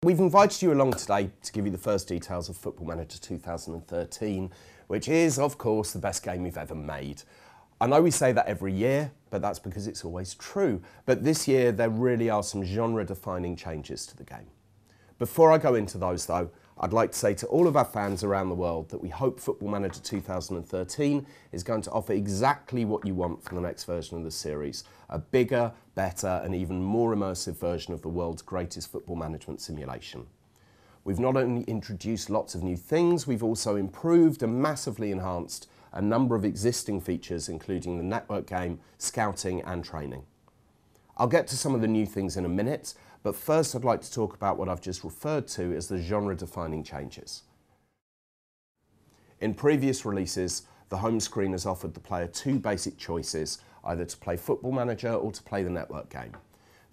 We've invited you along today to give you the first details of Football Manager 2013, which is, of course, the best game we've ever made. I know we say that every year, but that's because it's always true. But this year, there really are some genre-defining changes to the game. Before I go into those, though, I'd like to say to all of our fans around the world that we hope Football Manager 2013 is going to offer exactly what you want from the next version of the series. A bigger, better and even more immersive version of the world's greatest football management simulation. We've not only introduced lots of new things, we've also improved and massively enhanced a number of existing features, including the network game, scouting and training. I'll get to some of the new things in a minute, but first I'd like to talk about what I've just referred to as the genre-defining changes. In previous releases, the home screen has offered the player two basic choices, either to play Football Manager or to play the network game.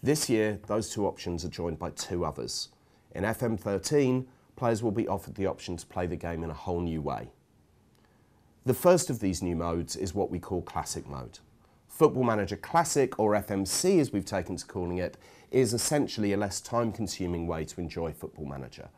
This year, those two options are joined by two others. In FM13, players will be offered the option to play the game in a whole new way. The first of these new modes is what we call Classic Mode. Football Manager Classic, or FMC as we've taken to calling it, is essentially a less time-consuming way to enjoy Football Manager.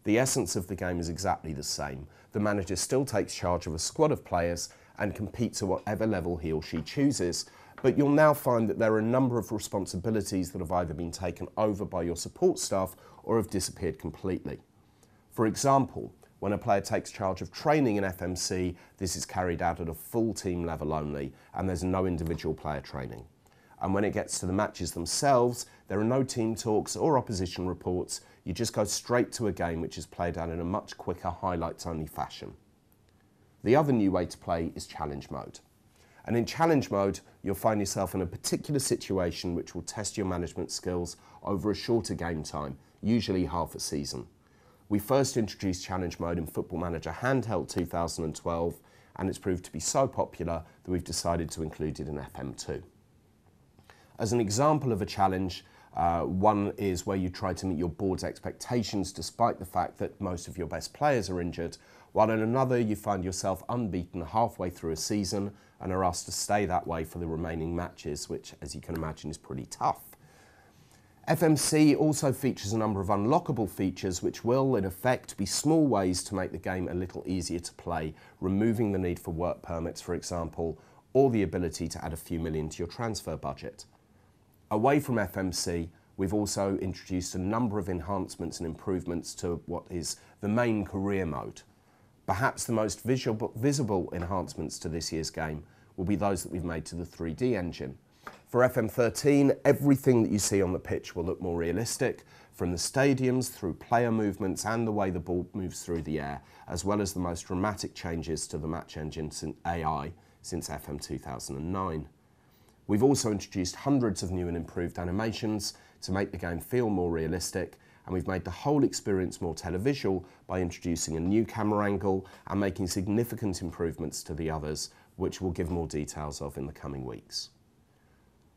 The essence of the game is exactly the same. The manager still takes charge of a squad of players and competes at whatever level he or she chooses, but you'll now find that there are a number of responsibilities that have either been taken over by your support staff or have disappeared completely. For example, when a player takes charge of training in FMC, this is carried out at a full team level only, and there's no individual player training. And when it gets to the matches themselves, there are no team talks or opposition reports. You just go straight to a game which is played out in a much quicker highlights-only fashion. The other new way to play is Challenge Mode. And in Challenge Mode, you'll find yourself in a particular situation which will test your management skills over a shorter game time, usually half a season. We first introduced Challenge Mode in Football Manager Handheld 2012, and it's proved to be so popular that we've decided to include it in FM2. As an example of a challenge, one is where you try to meet your board's expectations despite the fact that most of your best players are injured, while in another you find yourself unbeaten halfway through a season and are asked to stay that way for the remaining matches, which, as you can imagine, is pretty tough. FMC also features a number of unlockable features which will, in effect, be small ways to make the game a little easier to play, removing the need for work permits, for example, or the ability to add a few million to your transfer budget. Away from FMC, we've also introduced a number of enhancements and improvements to what is the main career mode. Perhaps the most visible enhancements to this year's game will be those that we've made to the 3D engine. For FM13, everything that you see on the pitch will look more realistic, from the stadiums through player movements and the way the ball moves through the air, as well as the most dramatic changes to the match engine AI since FM 2009. We've also introduced hundreds of new and improved animations to make the game feel more realistic, and we've made the whole experience more televisual by introducing a new camera angle and making significant improvements to the others, which we'll give more details of in the coming weeks.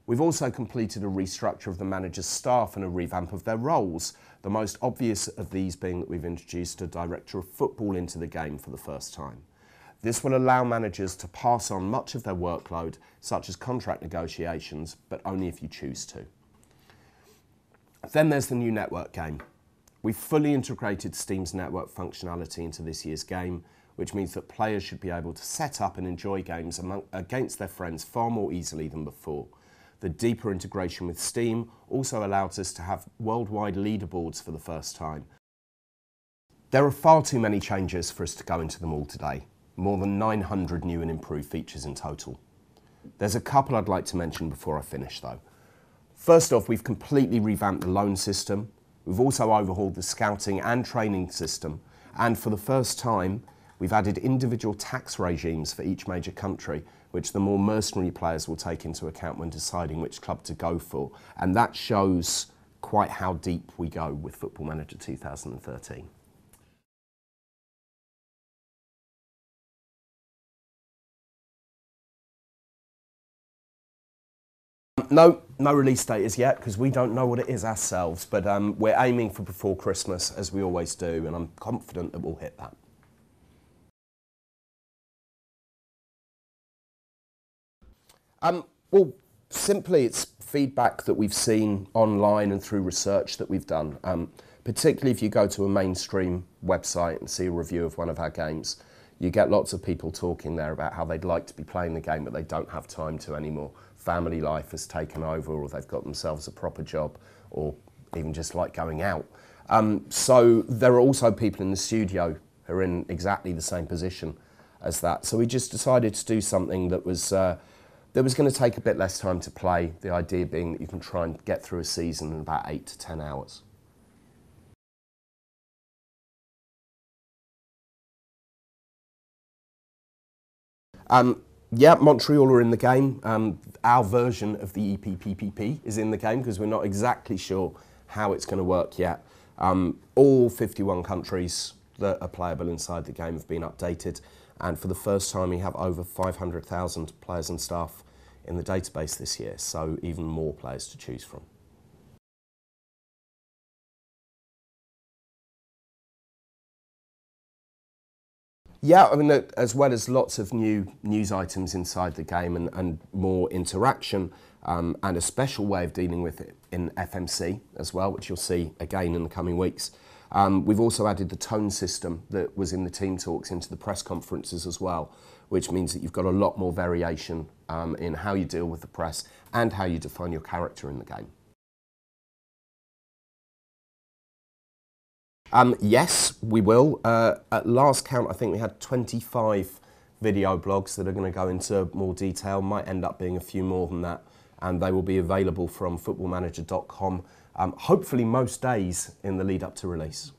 We've also completed a restructure of the manager's staff and a revamp of their roles, the most obvious of these being that we've introduced a director of football into the game for the first time. This will allow managers to pass on much of their workload, such as contract negotiations, but only if you choose to. Then there's the new network game. We've fully integrated Steam's network functionality into this year's game, which means that players should be able to set up and enjoy games against their friends far more easily than before. The deeper integration with Steam also allows us to have worldwide leaderboards for the first time. There are far too many changes for us to go into them all today. More than 900 new and improved features in total. There's a couple I'd like to mention before I finish though. First off, we've completely revamped the loan system. We've also overhauled the scouting and training system, and for the first time, we've added individual tax regimes for each major country, which the more mercenary players will take into account when deciding which club to go for, and that shows quite how deep we go with Football Manager 2013. No release date as yet, because we don't know what it is ourselves, but we're aiming for before Christmas, as we always do, and I'm confident that we'll hit that. Well, simply it's feedback that we've seen online and through research that we've done. particularly if you go to a mainstream website and see a review of one of our games, you get lots of people talking there about how they'd like to be playing the game, but they don't have time to anymore. Family life has taken over, or they've got themselves a proper job, or even just like going out. So there are also people in the studio who are in exactly the same position as that. So we just decided to do something that was going to take a bit less time to play, the idea being that you can try and get through a season in about 8 to 10 hours. Yeah, Montreal are in the game. Our version of the EPPPP is in the game because we're not exactly sure how it's going to work yet. All 51 countries that are playable inside the game have been updated, and for the first time we have over 500,000 players and staff in the database this year, so even more players to choose from. Yeah, I mean, as well as lots of new news items inside the game and more interaction, and a special way of dealing with it in FMC as well, which you'll see again in the coming weeks. We've also added the tone system that was in the team talks into the press conferences as well, which means that you've got a lot more variation in how you deal with the press and how you define your character in the game. Yes, we will. At last count, I think we had 25 video blogs that are going to go into more detail. Might end up being a few more than that, and they will be available from footballmanager.com, hopefully most days in the lead up to release.